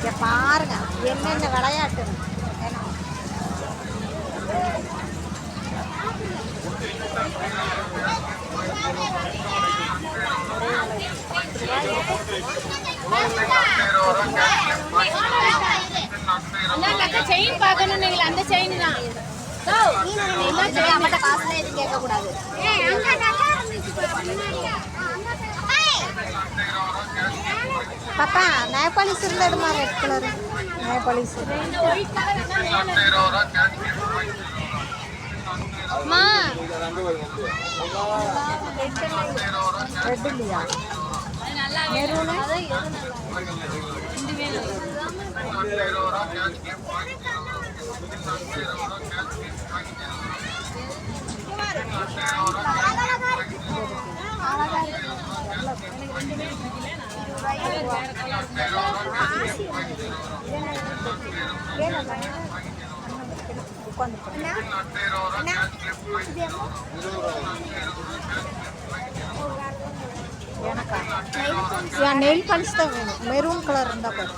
இங்கே பாருங்க என்னென்ன விளையாட்டு. செயின் பார்க்கணும். அந்த செயின் தான் காசுல எதுவும் கேட்கக்கூடாது. பாப்பா நேபாளிஸ் இருந்ததுமா ரெட் கலர் நேபாளிஸ் அம்மா ரெட் இல்லையா மெரூனு எனக்கா நெயில் பாலிஷ் தான் வேணும். மெரூன் கலர் இருந்தால் பாரு.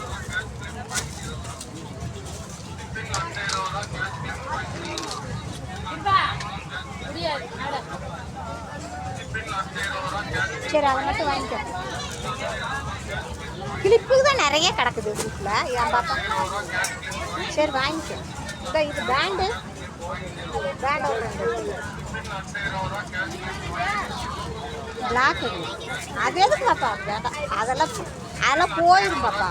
சரி அதை மட்டும் வாங்கிக்க. கிளிப்புக்கு தான் நிறைய கிடக்குது வீட்டில். ஏன் பாப்பா சரி வாங்கிக்க. இது பேண்டு பிளாக் அது எதுக்கு பாப்பா வேண்டாம். அதெல்லாம் போயிடும் பாப்பா.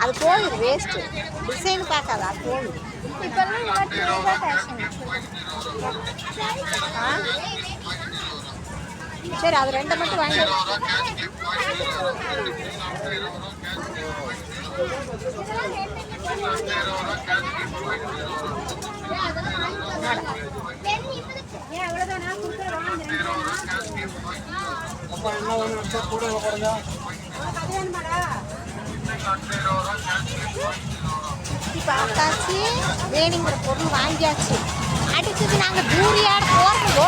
அது போயிடும் வேஸ்ட்டு. டிசைன் பார்க்காது அது போயிடும். சரி அது ரெண்டை மட்டும் வாங்கி பார்த்தாச்சு. வேணுங்கிற பொருள் வாங்கியாச்சு. அடுத்தது நாங்கள் தூரியாட போகிறோம்.